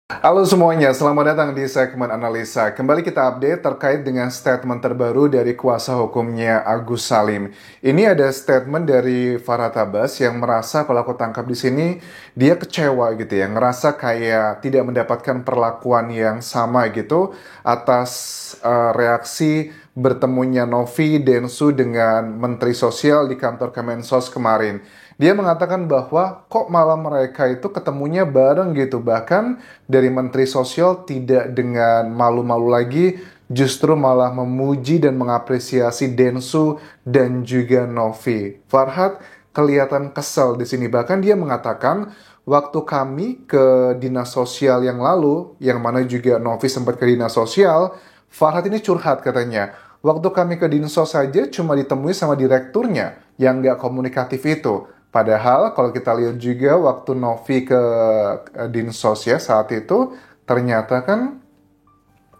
Halo semuanya, selamat datang di segmen analisa. Kembali kita update terkait dengan statement terbaru dari kuasa hukumnya Agus Salim. Ini ada statement dari Farhad Abbas yang merasa kalau aku tangkap di sini dia kecewa gitu ya, ngerasa kayak tidak mendapatkan perlakuan yang sama gitu atas reaksi bertemunya Novi Densu dengan Menteri Sosial di kantor Kemensos kemarin. Dia mengatakan bahwa kok malah mereka itu ketemunya bareng gitu. Bahkan dari Menteri Sosial tidak dengan malu-malu lagi, justru malah memuji dan mengapresiasi Densu dan juga Novi. Farhad kelihatan kesal di sini. Bahkan dia mengatakan waktu kami ke dinas sosial yang lalu, yang mana juga Novi sempat ke dinas sosial, Farhad ini curhat katanya. Waktu kami ke Dinsos saja cuma ditemui sama direkturnya yang nggak komunikatif itu. Padahal kalau kita lihat juga waktu Novi ke Dinsos ya saat itu, ternyata kan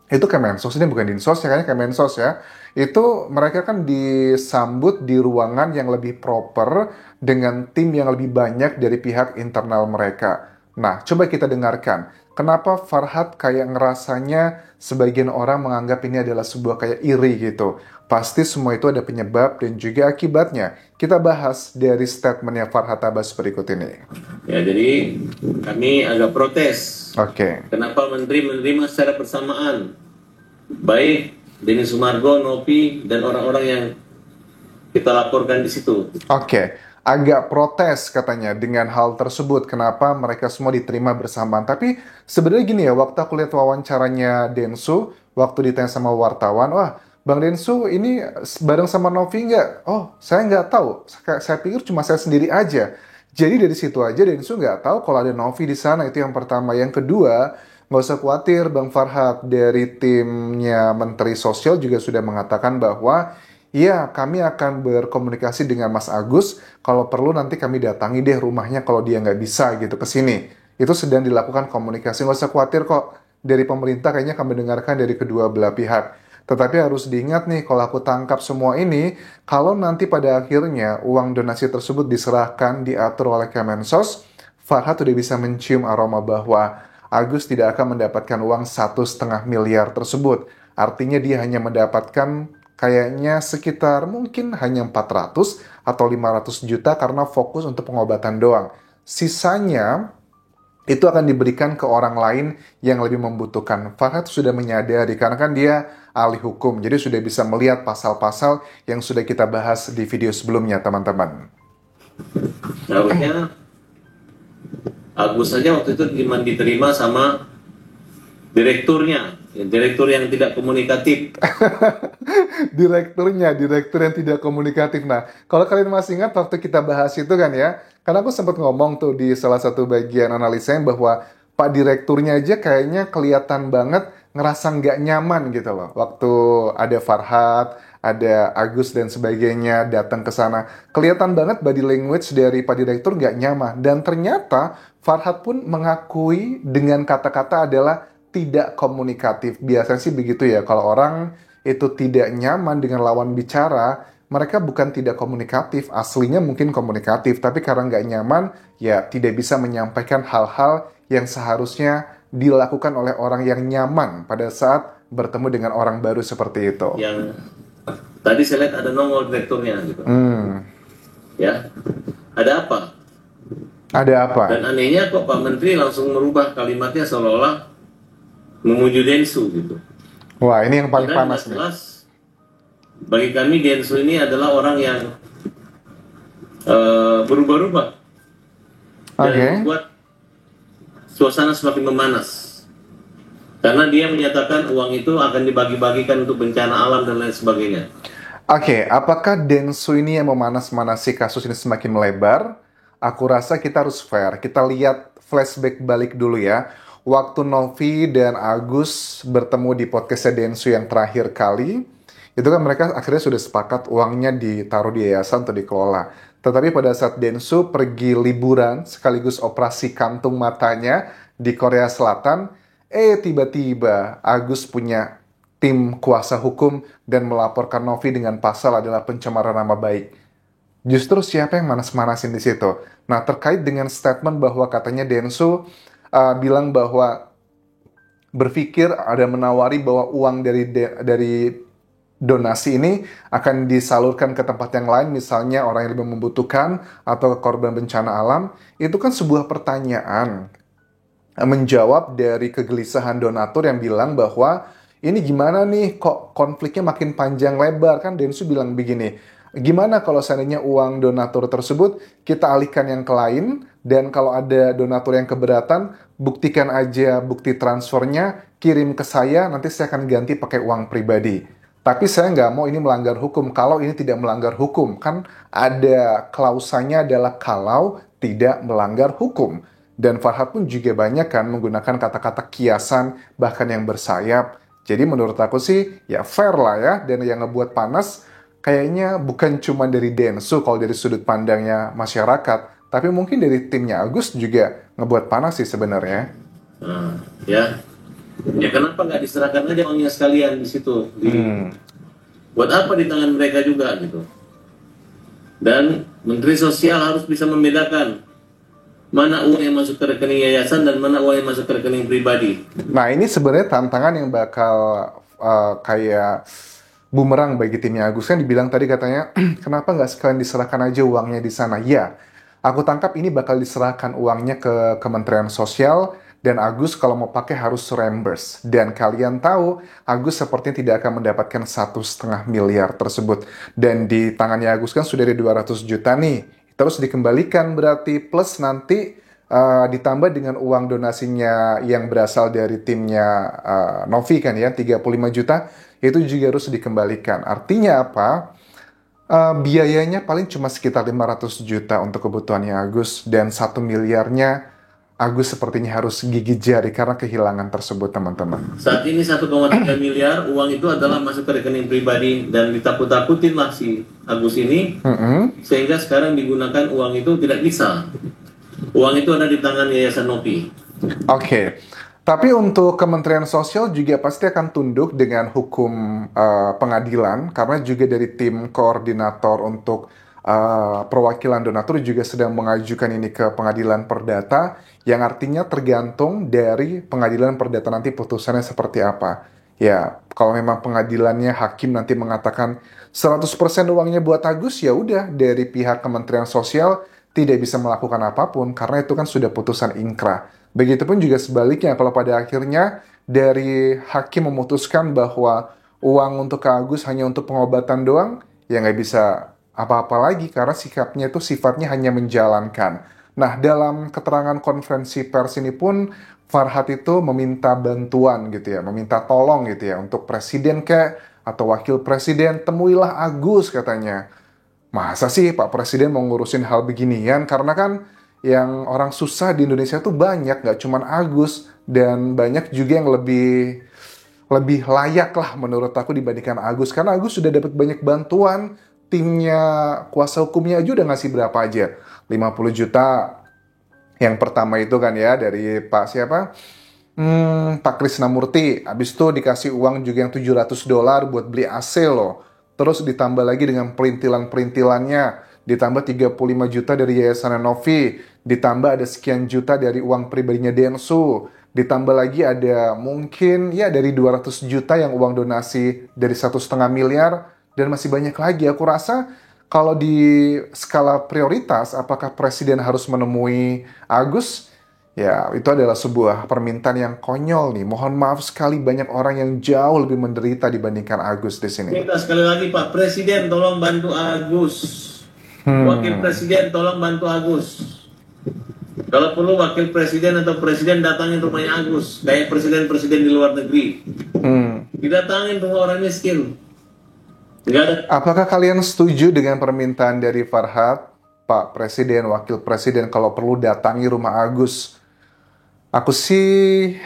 itu Kemensos, ini bukan Dinsos ya, kayaknya Kemensos ya. Itu mereka kan disambut di ruangan yang lebih proper dengan tim yang lebih banyak dari pihak internal mereka. Nah, coba kita dengarkan. Kenapa Farhad kayak ngerasanya sebagian orang menganggap ini adalah sebuah kayak iri gitu. Pasti semua itu ada penyebab dan juga akibatnya. Kita bahas dari statementnya Farhad Abbas berikut ini. Ya, jadi kami agak protes. Oke. Kenapa menteri menerima secara bersamaan baik Denny Sumargo, Novi, dan orang-orang yang kita laporkan di situ. Oke, agak protes katanya dengan hal tersebut. Kenapa mereka semua diterima bersamaan? Tapi sebenarnya gini ya, waktu aku lihat wawancaranya Densu, waktu ditanya sama wartawan, wah, Bang Densu ini bareng sama Novi nggak? Oh, saya nggak tahu. Saya pikir cuma saya sendiri aja. Jadi dari situ aja Densu nggak tahu kalau ada Novi di sana. Itu yang pertama. Yang kedua, nggak usah khawatir, Bang Farhad dari timnya Menteri Sosial juga sudah mengatakan bahwa iya, kami akan berkomunikasi dengan Mas Agus. Kalau perlu nanti kami datangi deh rumahnya kalau dia nggak bisa gitu ke sini. Itu sedang dilakukan komunikasi. Nggak usah khawatir kok. Dari pemerintah kayaknya kami dengarkan dari kedua belah pihak. Tetapi harus diingat nih, kalau aku tangkap semua ini, kalau nanti pada akhirnya uang donasi tersebut diserahkan, diatur oleh Kemensos, Farhad sudah bisa mencium aroma bahwa Agus tidak akan mendapatkan uang 1,5 miliar tersebut. Artinya dia hanya mendapatkan kayaknya sekitar mungkin hanya 400 atau 500 juta karena fokus untuk pengobatan doang. Sisanya itu akan diberikan ke orang lain yang lebih membutuhkan. Farhad sudah menyadari karena kan dia ahli hukum, jadi sudah bisa melihat pasal-pasal yang sudah kita bahas di video sebelumnya, teman-teman. Harusnya Agus saja waktu itu diterima sama direkturnya, direktur yang tidak komunikatif. Direktur yang tidak komunikatif. Nah, kalau kalian masih ingat waktu kita bahas itu kan ya, karena aku sempat ngomong tuh di salah satu bagian analisanya bahwa Pak Direkturnya aja kayaknya kelihatan banget ngerasa nggak nyaman gitu loh. Waktu ada Farhad, ada Agus dan sebagainya datang ke sana. Kelihatan banget body language dari Pak Direktur nggak nyaman. Dan ternyata Farhad pun mengakui dengan kata-kata adalah tidak komunikatif. Biasanya sih begitu ya, kalau orang itu tidak nyaman dengan lawan bicara, mereka bukan tidak komunikatif, aslinya mungkin komunikatif, tapi karena nggak nyaman, ya tidak bisa menyampaikan hal-hal yang seharusnya dilakukan oleh orang yang nyaman pada saat bertemu dengan orang baru seperti itu. Yang tadi saya lihat ada nongol direkturnya gitu. Ya, ada apa? Ada apa? Dan anehnya kok Pak Menteri langsung merubah kalimatnya seolah-olah memuji Densu gitu. Wah, ini yang paling Padahal panas nih. Bagi kami Densu ini adalah orang yang berubah-ubah dan membuat suasana semakin memanas. Karena dia menyatakan uang itu akan dibagi-bagikan untuk bencana alam dan lain sebagainya. Oke, apakah Densu ini yang memanas-manasi kasus ini semakin melebar? Aku rasa kita harus fair. Kita lihat flashback balik dulu ya. Waktu Novi dan Agus bertemu di podcastnya Densu yang terakhir kali, itu kan mereka akhirnya sudah sepakat uangnya ditaruh di yayasan atau dikelola. Tetapi pada saat Densu pergi liburan sekaligus operasi kantung matanya di Korea Selatan, tiba-tiba Agus punya tim kuasa hukum dan melaporkan Novi dengan pasal adalah pencemaran nama baik. Justru siapa yang manas-manasin di situ? Nah, terkait dengan statement bahwa katanya Densu bilang bahwa berpikir, ada menawari bahwa uang dari donasi ini akan disalurkan ke tempat yang lain, misalnya orang yang lebih membutuhkan atau korban bencana alam, itu kan sebuah pertanyaan menjawab dari kegelisahan donatur yang bilang bahwa ini gimana nih kok konfliknya makin panjang lebar. Kan Densu bilang begini, gimana kalau seandainya uang donatur tersebut kita alihkan yang ke lain, dan kalau ada donatur yang keberatan, buktikan aja bukti transfernya, kirim ke saya, nanti saya akan ganti pakai uang pribadi. Tapi saya nggak mau ini melanggar hukum. Kalau ini tidak melanggar hukum, kan ada klausanya adalah kalau tidak melanggar hukum. Dan Farhad pun juga banyak kan menggunakan kata-kata kiasan, bahkan yang bersayap. Jadi menurut aku sih ya fair lah ya. Dan yang ngebuat panas kayaknya bukan cuma dari Densu kalau dari sudut pandangnya masyarakat, tapi mungkin dari timnya Agus juga ngebuat panas sih sebenarnya. Ya, ya kenapa nggak diserahkan aja uangnya sekalian di situ? Buat apa di tangan mereka juga gitu? Dan Menteri Sosial harus bisa membedakan mana uang yang masuk ke rekening yayasan dan mana uang yang masuk ke rekening pribadi. Nah, ini sebenarnya tantangan yang bakal kayak bumerang bagi timnya Agus. Kan dibilang tadi katanya, kenapa nggak sekalian diserahkan aja uangnya di sana? Ya, aku tangkap ini bakal diserahkan uangnya ke Kementerian Sosial, dan Agus kalau mau pakai harus reimburse. Dan kalian tahu, Agus sepertinya tidak akan mendapatkan 1,5 miliar tersebut. Dan di tangannya Agus kan sudah ada 200 juta nih. Terus dikembalikan berarti plus nanti ditambah dengan uang donasinya yang berasal dari timnya Novi kan ya, 35 juta, itu juga harus dikembalikan. Artinya apa? Biayanya paling cuma sekitar 500 juta untuk kebutuhannya Agus, dan 1 miliarnya Agus sepertinya harus gigit jari karena kehilangan tersebut, teman-teman. Saat ini 1,3 miliar uang itu adalah masuk ke rekening pribadi dan ditakut-takutin lah si Agus ini, sehingga sekarang digunakan uang itu tidak bisa. Uang itu ada di tangan Yayasan Novi. Oke. Tapi untuk Kementerian Sosial juga pasti akan tunduk dengan hukum pengadilan, karena juga dari tim koordinator untuk perwakilan donatur juga sedang mengajukan ini ke pengadilan perdata, yang artinya tergantung dari pengadilan perdata nanti putusannya seperti apa. Ya, kalau memang pengadilannya hakim nanti mengatakan 100% uangnya buat Agus, ya udah dari pihak Kementerian Sosial tidak bisa melakukan apapun karena itu kan sudah putusan ingkrah. Begitupun juga sebaliknya, kalau pada akhirnya dari hakim memutuskan bahwa uang untuk Kak Agus hanya untuk pengobatan doang, ya nggak bisa apa-apa lagi karena sikapnya itu sifatnya hanya menjalankan. Nah, dalam keterangan konferensi pers ini pun Farhad itu meminta bantuan gitu ya, meminta tolong gitu ya untuk presiden atau wakil presiden, temuilah Agus katanya. Masa sih Pak Presiden mau ngurusin hal beginian? Karena kan yang orang susah di Indonesia tuh banyak, nggak cuman Agus, dan banyak juga yang lebih layak lah menurut aku dibandingkan Agus. Karena Agus sudah dapat banyak bantuan, timnya kuasa hukumnya aja udah ngasih berapa aja? 50 juta. Yang pertama itu kan ya dari Pak siapa? Pak Krisnamurti. Habis itu dikasih uang juga yang $700 buat beli AC loh. Terus ditambah lagi dengan perintilan-perintilannya, ditambah 35 juta dari Yayasan Novi, ditambah ada sekian juta dari uang pribadinya Densu, ditambah lagi ada mungkin ya dari 200 juta yang uang donasi dari 1,5 miliar, dan masih banyak lagi. Aku rasa kalau di skala prioritas, apakah Presiden harus menemui Agus? Ya, itu adalah sebuah permintaan yang konyol nih. Mohon maaf sekali, banyak orang yang jauh lebih menderita dibandingkan Agus di sini. Minta sekali lagi Pak Presiden tolong bantu Agus. Wakil Presiden tolong bantu Agus. Kalau perlu Wakil Presiden atau Presiden datangin rumahnya Agus. Kayak presiden-presiden di luar negeri. Didatangin rumah orang miskin. Apakah kalian setuju dengan permintaan dari Farhad, Pak Presiden, Wakil Presiden, kalau perlu datangi rumah Agus? Aku sih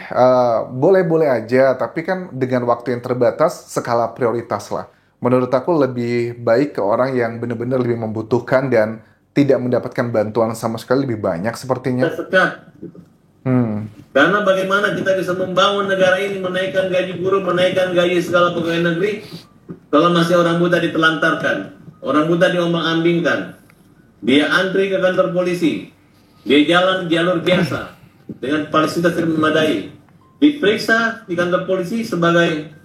boleh-boleh aja, tapi kan dengan waktu yang terbatas, skala prioritas lah. Menurut aku lebih baik ke orang yang benar-benar lebih membutuhkan dan tidak mendapatkan bantuan sama sekali lebih banyak sepertinya. Karena bagaimana kita bisa membangun negara ini, menaikkan gaji guru, menaikkan gaji segala pegawai negeri, kalau masih orang buta ditelantarkan, orang buta diombang-ambingkan, dia antri ke kantor polisi, dia jalan jalur biasa dengan fasilitas yang memadai, diperiksa di kantor polisi sebagai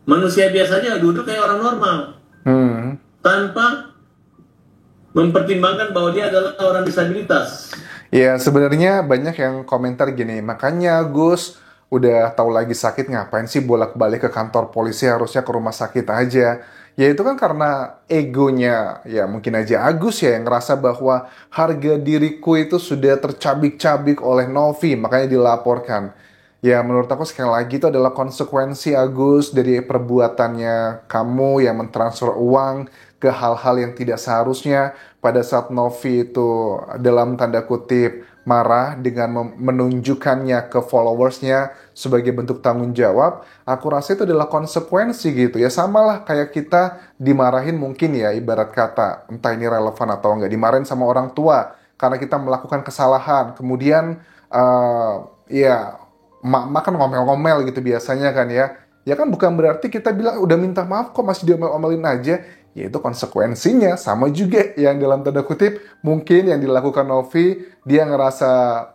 manusia biasanya, duduk kayak orang normal, tanpa mempertimbangkan bahwa dia adalah orang disabilitas. Ya, sebenarnya banyak yang komentar gini, makanya Gus udah tahu lagi sakit ngapain sih bolak-balik ke kantor polisi, harusnya ke rumah sakit aja. Ya itu kan karena egonya, ya mungkin aja Agus ya yang ngerasa bahwa harga diriku itu sudah tercabik-cabik oleh Novi, makanya dilaporkan. Ya menurut aku sekali lagi itu adalah konsekuensi Agus dari perbuatannya kamu yang mentransfer uang ke hal-hal yang tidak seharusnya pada saat Novi itu dalam tanda kutip marah dengan menunjukkannya ke followersnya sebagai bentuk tanggung jawab. Aku rasa itu adalah konsekuensi gitu ya, samalah kayak kita dimarahin mungkin ya, ibarat kata entah ini relevan atau enggak, dimarahin sama orang tua karena kita melakukan kesalahan, kemudian ya mak kan ngomel-ngomel gitu biasanya kan ya. Ya kan bukan berarti kita bilang udah minta maaf kok masih diomel-omelin aja. Ya itu konsekuensinya. Sama juga yang dalam tanda kutip mungkin yang dilakukan Novi, dia ngerasa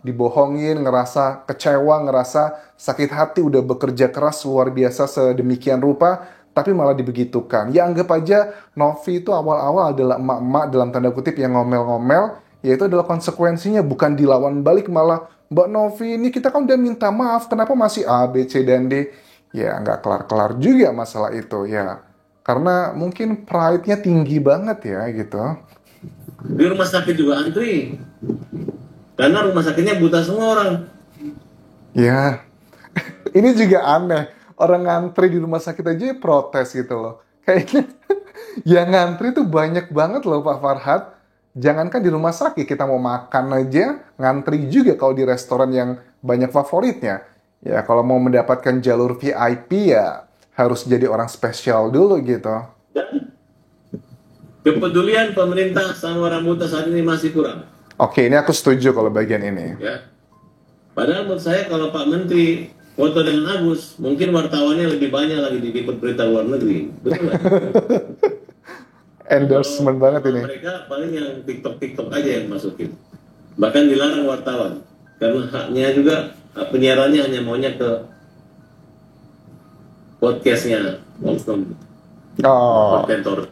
dibohongin, ngerasa kecewa, ngerasa sakit hati, udah bekerja keras luar biasa sedemikian rupa, tapi malah dibegitukan. Ya anggap aja Novi itu awal-awal adalah emak-emak dalam tanda kutip yang ngomel-ngomel, ya itu adalah konsekuensinya, bukan dilawan balik malah, Mbak Novi ini kita kan udah minta maaf, kenapa masih A, B, C, dan D? Ya nggak kelar-kelar juga masalah itu ya. Karena mungkin pride-nya tinggi banget ya gitu. Di rumah sakit juga antri. Karena rumah sakitnya buta semua orang. Ya, ini juga aneh. Orang ngantri di rumah sakit aja protes gitu loh. Kayaknya yang ngantri tuh banyak banget loh Pak Farhad. Jangankan di rumah sakit, kita mau makan aja, ngantri juga kalau di restoran yang banyak favoritnya. Ya, kalau mau mendapatkan jalur VIP ya harus jadi orang spesial dulu gitu. Dan kepedulian pemerintah sama orang buta saat ini masih kurang. Oke, ini aku setuju kalau bagian ini. Ya. Padahal menurut saya kalau Pak Menteri foto dengan Agus, mungkin wartawannya lebih banyak lagi di berita luar negeri. Betul nggak? Endorsement banget ini. Mereka paling yang TikTok aja yang masukin. Bahkan dilarang wartawan. Karena haknya juga, penyiarannya hanya maunya ke podcastnya Oknum. Kontentor.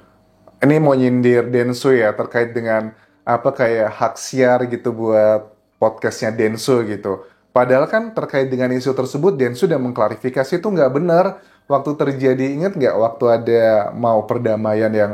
Ini mau nyindir Densu ya terkait dengan apa kayak hak siar gitu buat podcastnya Densu gitu. Padahal kan terkait dengan isu tersebut Densu udah mengklarifikasi itu nggak benar. Waktu terjadi, ingat nggak waktu ada mau perdamaian yang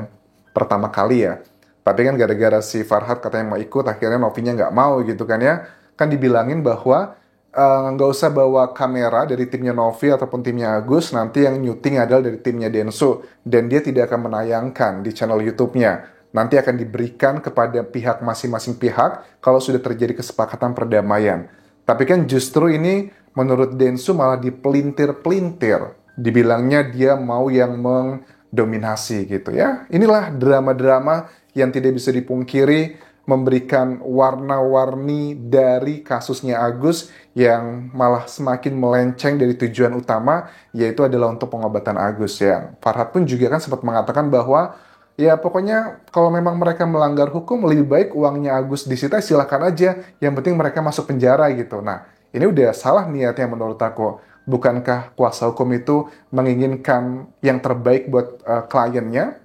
pertama kali ya. Tapi kan gara-gara si Farhad katanya mau ikut, akhirnya Novinya nggak mau gitu kan ya. Kan dibilangin bahwa nggak usah bawa kamera dari timnya Novi ataupun timnya Agus, nanti yang nyuting adalah dari timnya Densu. Dan dia tidak akan menayangkan di channel YouTube-nya. Nanti akan diberikan kepada pihak masing-masing pihak kalau sudah terjadi kesepakatan perdamaian. Tapi kan justru ini menurut Densu malah dipelintir-pelintir. Dibilangnya dia mau yang mendominasi gitu ya. Inilah drama-drama yang tidak bisa dipungkiri, memberikan warna-warni dari kasusnya Agus yang malah semakin melenceng dari tujuan utama, yaitu adalah untuk pengobatan Agus ya. Farhad pun juga kan sempat mengatakan bahwa ya pokoknya kalau memang mereka melanggar hukum, lebih baik uangnya Agus disita, silakan aja. Yang penting mereka masuk penjara gitu. Nah, ini udah salah niatnya menurut aku. Bukankah kuasa hukum itu menginginkan yang terbaik buat kliennya?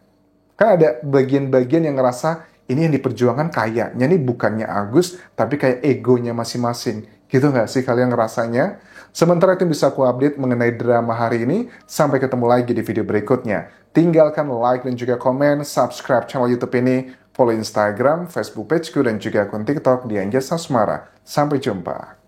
Kan ada bagian-bagian yang ngerasa ini yang diperjuangkan kayaknya nih bukannya Agus, tapi kayak egonya masing-masing. Gitu nggak sih kalian ngerasanya? Sementara itu bisa aku update mengenai drama hari ini. Sampai ketemu lagi di video berikutnya. Tinggalkan like dan juga komen, subscribe channel YouTube ini, follow Instagram, Facebook pageku, dan juga akun TikTok di Anjasa Semara. Sampai jumpa.